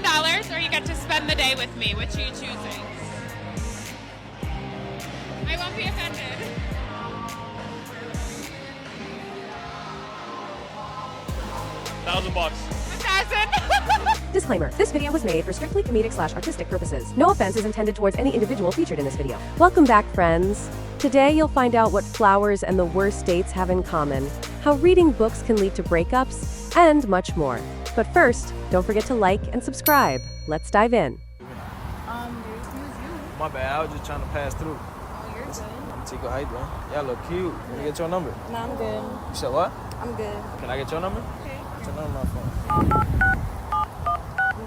$1,000 or you get to spend the day with me. Which are you choosing? I won't be offended. $1,000. 1,000. Disclaimer, this video was made for strictly comedic/artistic purposes. No offense is intended towards any individual featured in this video. Welcome back, friends. Today you'll find out what flowers and the worst dates have in common, how reading books can lead to breakups, and much more. But first, don't forget to like and subscribe. Let's dive in. My bad, I was just trying to pass through. Oh, you're good. I'm Tico, how you doing? Y'all look cute. Let me get your number. No, I'm good. You said what? I'm good. Can I get your number? Okay. What's your number on my phone? I'm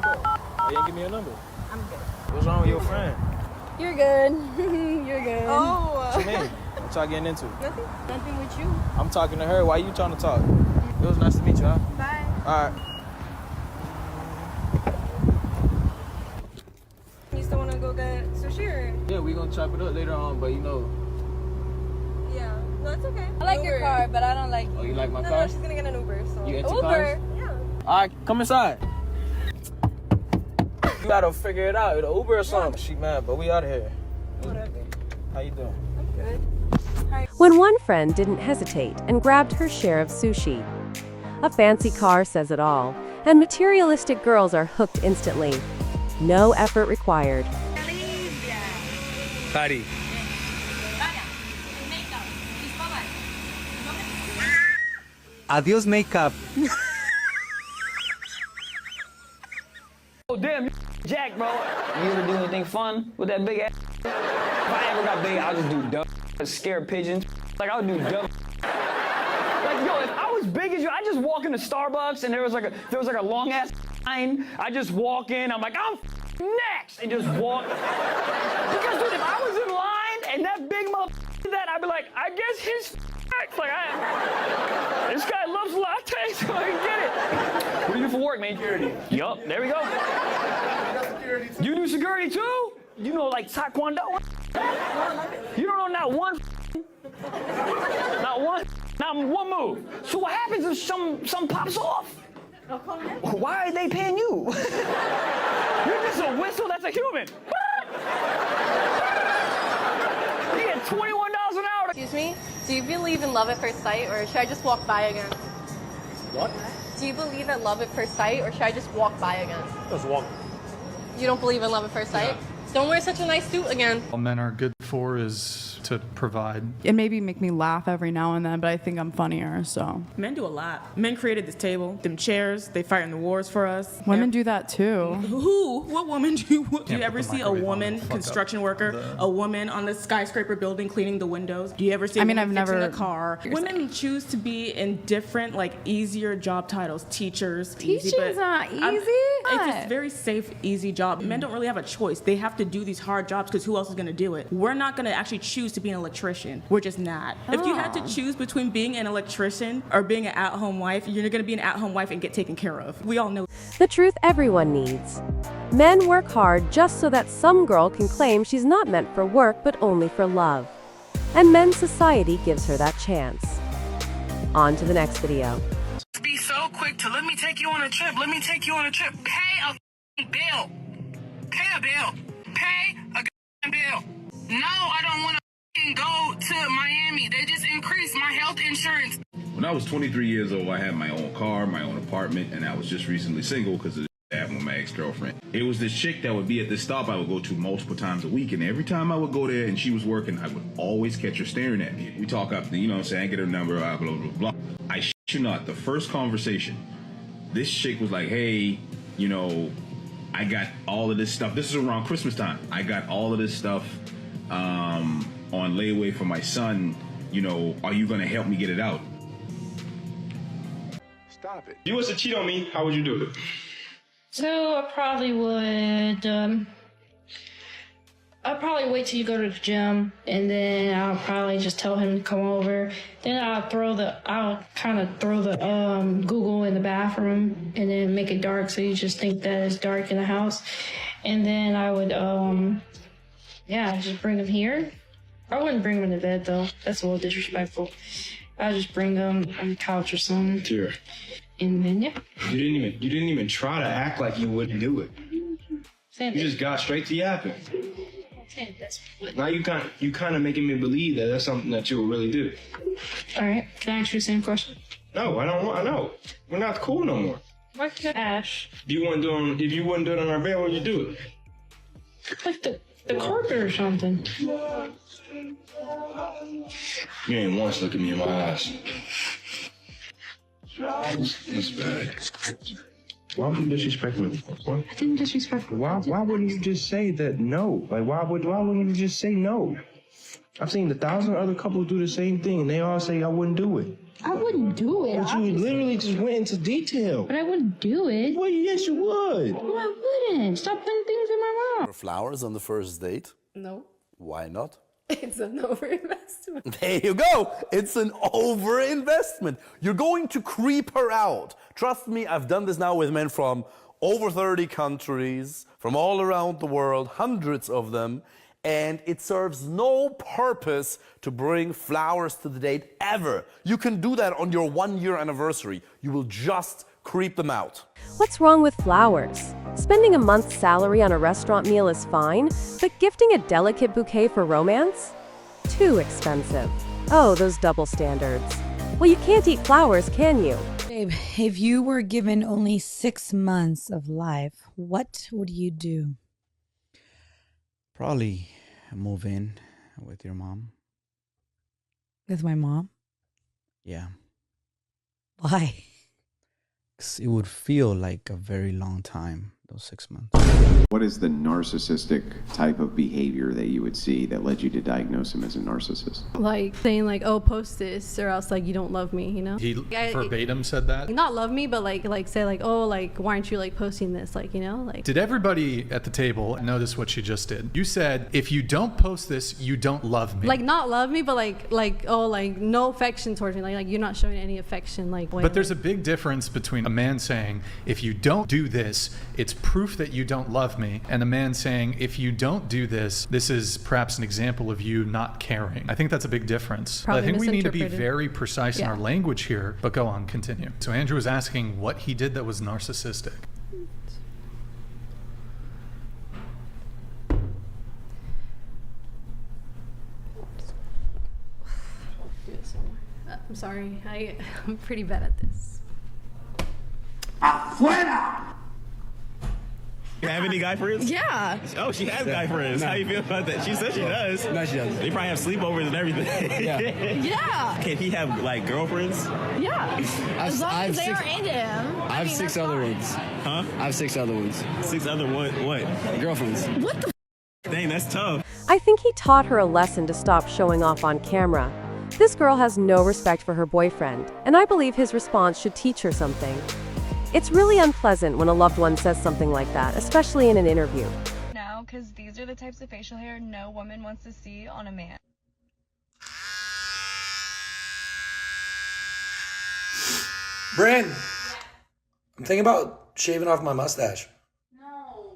good. Oh, you didn't give me your number. I'm good. What's wrong with your friend? You're good. You're good. Oh. What you mean? What y'all getting into? Nothing. Nothing with you. I'm talking to her. Why you trying to talk? It was nice to meet you, huh? Bye. All right. You still want to go get sushi or? Yeah, we gonna chop it up later on, but you know. Yeah. No, it's okay. I like your car, but I don't like you. Oh, you like my no, car? No, she's gonna get an Uber. So. You into Uber. cars? Yeah. All right, come inside. You gotta figure it out. Either Uber or something. She mad, but we out of here. Whatever. How you doing? I'm good. When one friend didn't hesitate and grabbed her share of sushi. A fancy car says it all, and materialistic girls are hooked instantly. No effort required. Patty. Adios makeup. Oh damn, you Jack, bro. You ever do anything fun with that big ass? If I ever got big, I'll just do dumb, scare pigeons. Like I'll do dumb. Like yo, if I was big as you, I just walk into Starbucks and there was like a long ass line. I just walk in, I'm like I'm next, and just walk. Because dude, if I was in line and that big motherfucker did that, I'd be like, I guess his next. Like this guy loves lattes, so I can get it. What do you do for work, man? Security. Yup, there we go. You do security too? You know, like Taekwondo? You don't know not one move. So what happens if some pops off? Why are they paying you? You're just a whistle that's a human. You get $21 an hour. Excuse me? Do you believe in love at first sight, or should I just walk by again? What? Do you believe in love at first sight, or should I just walk by again? Just walk. You don't believe in love at first sight? Don't wear such a nice suit again. All men are good for is to provide. It maybe make me laugh every now and then, but I think I'm funnier, so. Men do a lot. Men created this table, them chairs, they fight in the wars for us. Women do that too. Who? What woman do you ever see a microwave on woman, the fuck construction up. worker, a woman on the skyscraper building cleaning the windows? Do you ever see a woman I've fixing never- a car? Women choose to be in different, like, easier job titles. Teachers. Teaching's not easy. It's a very safe, easy job. Men don't really have a choice. They have to do these hard jobs because who else is going to do it? We're not going to actually choose to be an electrician. We're just not. If you had to choose between being an electrician or being an at-home wife, you're going to be an at-home wife and get taken care of. We all know. The truth everyone needs. Men work hard just so that some girl can claim she's not meant for work but only for love. And men's society gives her that chance. On to the next video. Be so quick to let me take you on a trip. Let me take you on a trip. Pay a bill. Pay a bill. Pay a bill. No, I don't want to go to Miami. They just increased my health insurance. When I was 23 years old, I had my own car, my own apartment, and I was just recently single because of that with my ex-girlfriend. It was this chick that would be at this stop I would go to multiple times a week, and every time I would go there and she was working, I would always catch her staring at me. We talk up, you know what I'm saying, I get her number, blah, blah, blah, blah. I shit you not, the first conversation, this chick was like, hey, you know, I got all of this stuff. This is around Christmas time. I got all of this stuff on layaway for my son. You know, are you going to help me get it out? Stop it. If you was to cheat on me, how would you do it? So I probably would, I'll probably wait till you go to the gym, and then I'll probably just tell him to come over. Then I'll kind of throw the Google in the bathroom, and then make it dark so you just think that it's dark in the house. And then I would, just bring him here. I wouldn't bring him to bed though. That's a little disrespectful. I'll just bring him on the couch or something. Sure. And then, yeah. You didn't even try to act like you wouldn't do it. You just got straight to yapping. Now you kind of making me believe that that's something that you would really do. All right. Can I ask you the same question? No, I don't want. I know. We're not cool no more. Why can't Ash? If you wouldn't do it on our bed, what would you do? Like the carpet or something. You ain't once look at me in my eyes. That's bad. Why would you disrespect me? What? I didn't disrespect you. Why wouldn't you just say that no? Like why wouldn't you just say no? I've seen 1,000 other couples do the same thing, and they all say I wouldn't do it. I wouldn't do it. But you literally just went into detail. But I wouldn't do it. Well, yes, you would. No, I wouldn't. Stop putting things in my mouth. Flowers on the first date? No. Why not? It's an overinvestment. There you go. It's an overinvestment. You're going to creep her out. Trust me, I've done this now with men from over 30 countries, from all around the world, hundreds of them, and it serves no purpose to bring flowers to the date ever. You can do that on your 1-year anniversary. You will just creep them out. What's wrong with flowers? Spending a month's salary on a restaurant meal is fine, but gifting a delicate bouquet for romance? Too expensive. Oh, those double standards. Well, you can't eat flowers, can you? Babe, if you were given only 6 months of life, what would you do? Probably move in with your mom. With my mom? Yeah. Why? 'Cause it would feel like a very long time, those 6 months. What is the narcissistic type of behavior that you would see that led you to diagnose him as a narcissist? Like saying like, oh, post this or else like you don't love me, you know? He verbatim said that? Not love me, but like say like, oh, like why aren't you like posting this? Like, you know, like. Did everybody at the table notice what she just did? You said, if you don't post this, you don't love me. Like not love me, but like oh, like no affection towards me. Like you're not showing any affection. Like. But there's a big difference between a man saying, if you don't do this, it's proof that you don't love me, and a man saying, if you don't do this, this is perhaps an example of you not caring. I think that's a big difference. Probably I think we need to be misinterpreted. very precise in Yeah. our language here, but go on, continue. So Andrew was asking what he did that was narcissistic. I'm sorry. I'm pretty bad at this. Afuera! You have any guy friends? Yeah. Oh, she has guy friends. How you feel about that? She said she does. No, she doesn't. They probably have sleepovers and everything. Yeah. Yeah. Can he have like girlfriends? Yeah. As long as they are into him. I have 6 other ones. Huh? I have 6 other ones. 6 other what? Girlfriends. What the? Dang, that's tough. I think he taught her a lesson to stop showing off on camera. This girl has no respect for her boyfriend, and I believe his response should teach her something. It's really unpleasant when a loved one says something like that, especially in an interview. No, because these are the types of facial hair no woman wants to see on a man. Bryn, I'm thinking about shaving off my mustache. No.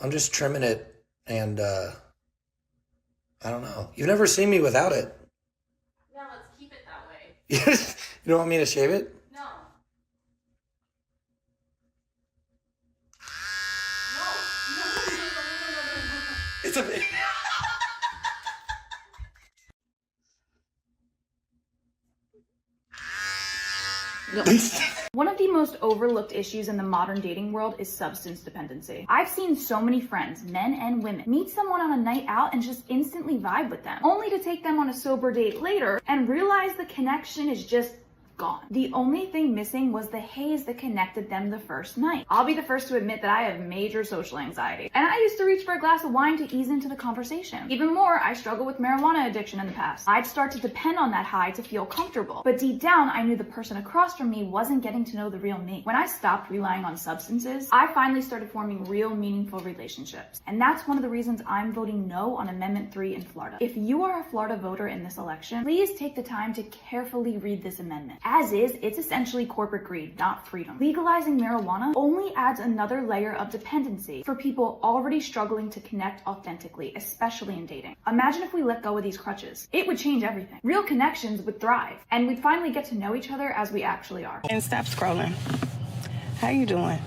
I'm just trimming it, and I don't know. You've never seen me without it. Yeah, let's keep it that way. You don't want me to shave it? No. It's a bit. One of the most overlooked issues in the modern dating world is substance dependency. I've seen so many friends, men and women, meet someone on a night out and just instantly vibe with them, only to take them on a sober date later and realize the connection is just gone. The only thing missing was the haze that connected them the first night. I'll be the first to admit that I have major social anxiety, and I used to reach for a glass of wine to ease into the conversation. Even more, I struggled with marijuana addiction in the past. I'd start to depend on that high to feel comfortable, but deep down, I knew the person across from me wasn't getting to know the real me. When I stopped relying on substances, I finally started forming real, meaningful relationships, and that's one of the reasons I'm voting no on Amendment 3 in Florida. If you are a Florida voter in this election, please take the time to carefully read this amendment. As is, it's essentially corporate greed, not freedom. Legalizing marijuana only adds another layer of dependency for people already struggling to connect authentically, especially in dating. Imagine if we let go of these crutches. It would change everything. Real connections would thrive, and we'd finally get to know each other as we actually are. And stop scrolling. How you doing?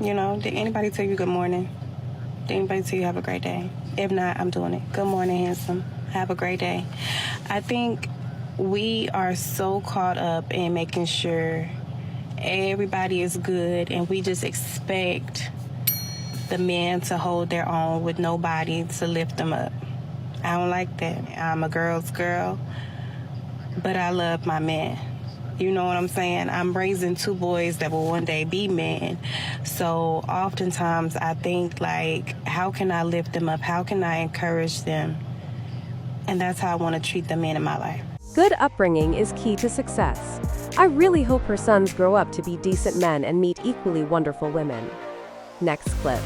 You know, did anybody tell you good morning? Did anybody tell you have a great day? If not, I'm doing it. Good morning, handsome. Have a great day. I think we are so caught up in making sure everybody is good, and we just expect the men to hold their own with nobody to lift them up. I don't like that. I'm a girl's girl, but I love my man. You know what I'm saying? I'm raising 2 boys that will one day be men. So oftentimes I think, like, how can I lift them up? How can I encourage them? And that's how I want to treat the men in my life. Good upbringing is key to success. I really hope her sons grow up to be decent men and meet equally wonderful women. Next clip.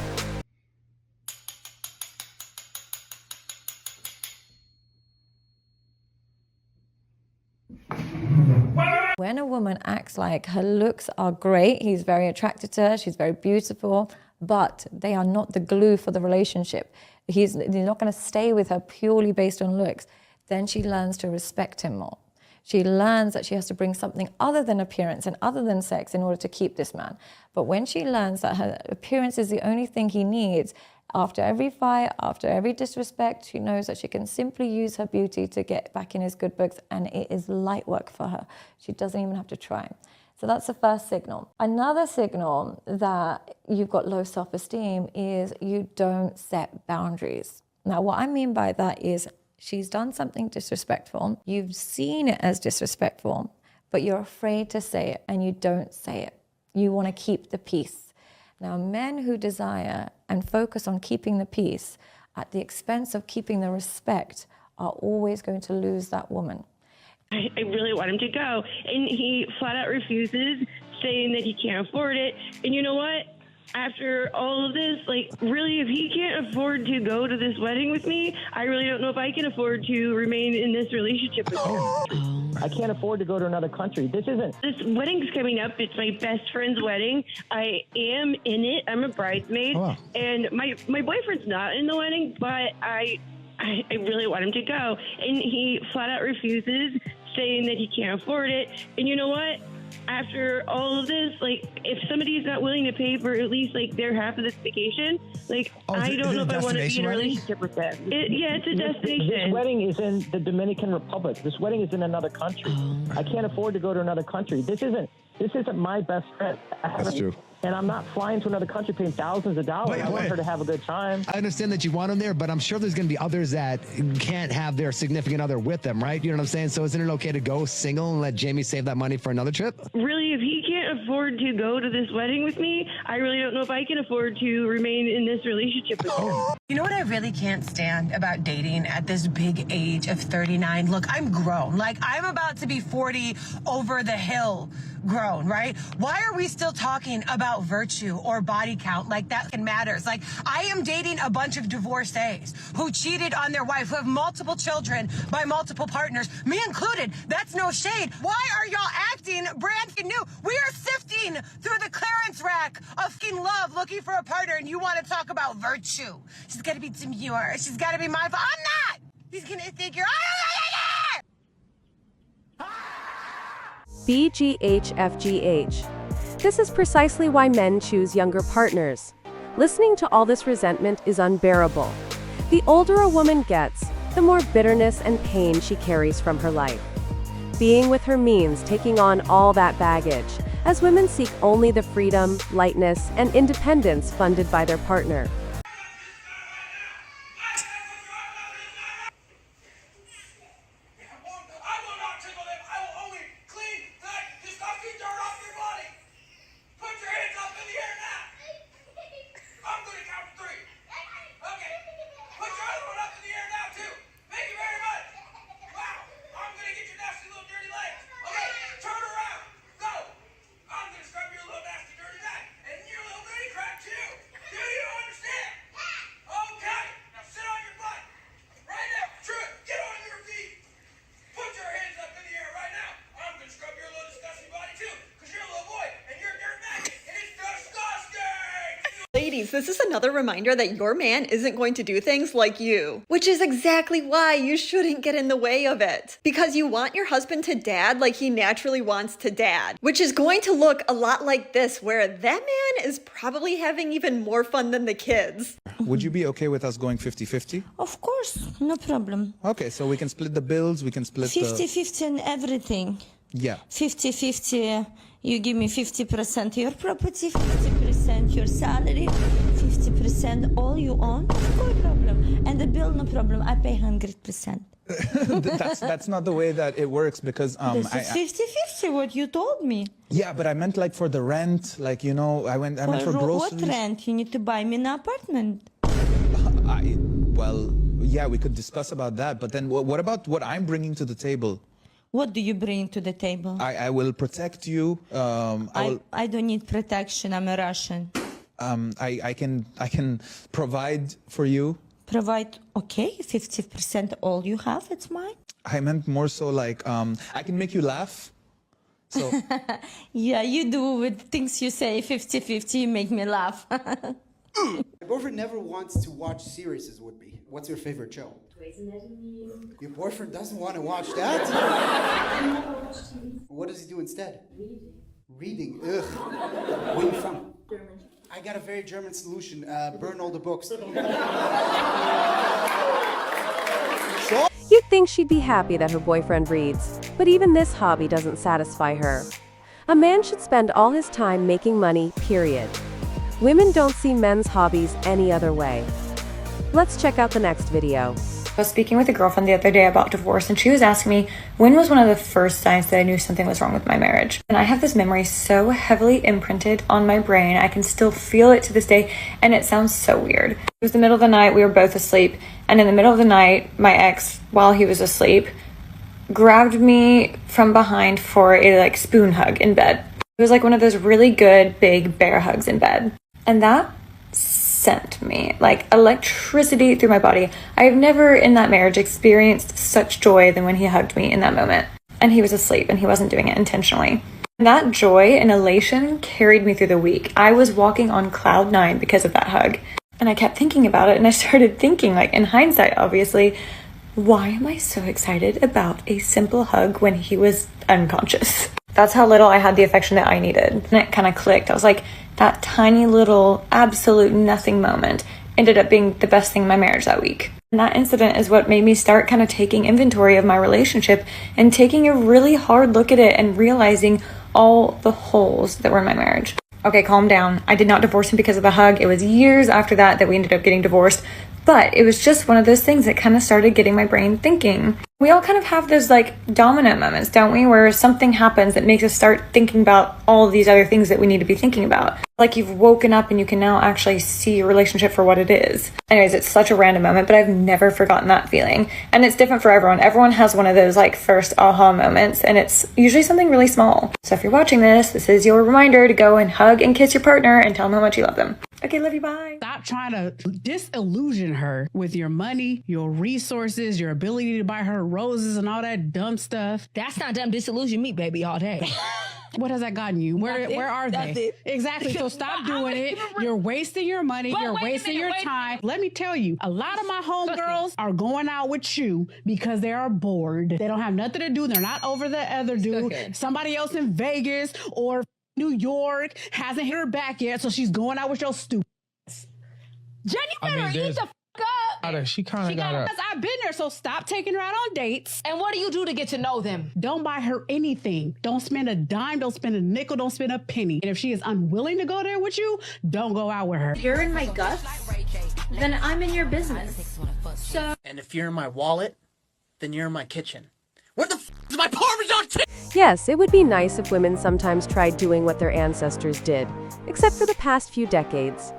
When a woman acts like her looks are great, he's very attracted to her, she's very beautiful, but they are not the glue for the relationship. He's not going to stay with her purely based on looks. Then she learns to respect him more. She learns that she has to bring something other than appearance and other than sex in order to keep this man. But when she learns that her appearance is the only thing he needs, after every fight, after every disrespect, she knows that she can simply use her beauty to get back in his good books, and it is light work for her. She doesn't even have to try. So that's the first signal. Another signal that you've got low self-esteem is you don't set boundaries. Now, what I mean by that is she's done something disrespectful, you've seen it as disrespectful, but you're afraid to say it and you don't say it. You want to keep the peace. Now, men who desire and focus on keeping the peace at the expense of keeping the respect are always going to lose that woman. I really want him to go, and he flat out refuses, saying that he can't afford it. And you know what? After all of this, like, really, if he can't afford to go to this wedding with me, I really don't know if I can afford to remain in this relationship with him. I can't afford to go to another country. This wedding's coming up. It's my best friend's wedding. I am in it. I'm a bridesmaid. Oh, wow. And my boyfriend's not in the wedding, but I really want him to go. And he flat out refuses, saying that he can't afford it. And you know what? After all of this, like, if somebody's not willing to pay for at least, like, their half of this vacation, like, I don't know if I want to be in a relationship with them. Yeah, it's a destination. This wedding is in the Dominican Republic. This wedding is in another country. I can't afford to go to another country. This isn't my best friend. That's true. And I'm not flying to another country paying thousands of dollars. I want her to have a good time. I understand that you want them there, but I'm sure there's going to be others that can't have their significant other with them, right? You know what I'm saying? So isn't it okay to go single and let Jamie save that money for another trip? Really, if he can't afford to go to this wedding with me, I really don't know if I can afford to remain in this relationship with him. You know what I really can't stand about dating at this big age of 39? Look, I'm grown. Like, I'm about to be 40 over the hill grown, right? Why are we still talking about virtue or body count like that matters? Like, I am dating a bunch of divorcees who cheated on their wife, who have multiple children by multiple partners, me included. That's no shade. Why are y'all acting brand new? We are sifting through the clearance rack of fucking love looking for a partner, and you want to talk about virtue. She's got to be demure. She's got to be mindful. I'm not. He's going to think you're... BGHFGH. This is precisely why men choose younger partners. Listening to all this resentment is unbearable. The older a woman gets, the more bitterness and pain she carries from her life. Being with her means taking on all that baggage, as women seek only the freedom, lightness, and independence funded by their partner. Do you understand? ladies, this is another reminder that your man isn't going to do things like you, which is exactly why you shouldn't get in the way of it. Because you want your husband to dad like he naturally wants to dad, which is going to look a lot like this, where that man is probably having even more fun than the kids. Would you be okay with us going 50-50? Of course, no problem. Okay, so we can split the bills, we can split 50-50 and everything. Yeah. 50-50, you give me 50% your property, 50% your salary, 50% all you own, no problem. And the bill, no problem, I pay 100%. That's not the way that it works, because this is 50-50, what you told me. yeah, but I meant like for the rent, like, you know, I meant for groceries. What rent? You need to buy me an apartment. Well, yeah, we could discuss about that, but then what about what I'm bringing to the table? What do you bring to the table? I will protect you. I don't need protection. I'm a Russian. I can provide for you. Provide, okay, 50% all you have, it's mine. I meant more so like I can make you laugh. So yeah, you do with things you say 50-50, you make me laugh. My boyfriend never wants to watch series with me. What's your favorite show? Your boyfriend doesn't want to watch that? What does he do instead? Reading. Ugh. Where are you from? Germany. I got a very German solution. Burn all the books. You'd think she'd be happy that her boyfriend reads, but even this hobby doesn't satisfy her. A man should spend all his time making money, period. Women don't see men's hobbies any other way. Let's check out the next video. I was speaking with a girlfriend the other day about divorce, and she was asking me when was one of the first signs that I knew something was wrong with my marriage. And I have this memory so heavily imprinted on my brain, I can still feel it to this day, and it sounds so weird. It was the middle of the night, we were both asleep, and in the middle of the night, my ex, while he was asleep, grabbed me from behind for a spoon hug in bed. It was like one of those really good big bear hugs in bed. And that sent me like electricity through my body. I have never in that marriage experienced such joy than when he hugged me in that moment. And he was asleep and he wasn't doing it intentionally. And that joy and elation carried me through the week. I was walking on cloud 9 because of that hug. And I kept thinking about it, and I started thinking, like in hindsight, obviously, why am I so excited about a simple hug when he was unconscious? That's how little I had the affection that I needed. And it kind of clicked. I was like, that tiny little absolute nothing moment ended up being the best thing in my marriage that week. And that incident is what made me start kind of taking inventory of my relationship and taking a really hard look at it and realizing all the holes that were in my marriage. Okay, calm down. I did not divorce him because of a hug. It was years after that we ended up getting divorced. But it was just one of those things that kind of started getting my brain thinking. We all kind of have those domino moments, don't we? Where something happens that makes us start thinking about all of these other things that we need to be thinking about. Like you've woken up and you can now actually see your relationship for what it is. Anyways, it's such a random moment, but I've never forgotten that feeling. And it's different for everyone. Everyone has one of those first aha moments, and it's usually something really small. So if you're watching this is your reminder to go and hug and kiss your partner and tell them how much you love them. Okay, love you, bye. Stop trying to disillusion her with your money, your resources, your ability to buy her roses and all that dumb stuff. That's not dumb. Disillusion me, baby, all day. What has that gotten you? Where are they? Nothing. Exactly. So stop doing it. You're wasting your money. You're wasting your time. Let me tell you, a lot of my homegirls are going out with you because they are bored. They don't have nothing to do. They're not over the other dude. Okay. Somebody else in Vegas or New York hasn't hit her back yet, so she's going out with your stupid. Jenny better eat the up. She kind of got up. I've been there, so stop taking her out on dates. And what do you do to get to know them? Don't buy her anything. Don't spend a dime. Don't spend a nickel. Don't spend a penny. And if she is unwilling to go there with you, don't go out with her. You're in my guts, then I'm in your business. So. And if you're in my wallet, then you're in my kitchen. Where the is my Parmesan chicken? Yes, it would be nice if women sometimes tried doing what their ancestors did, except for the past few decades.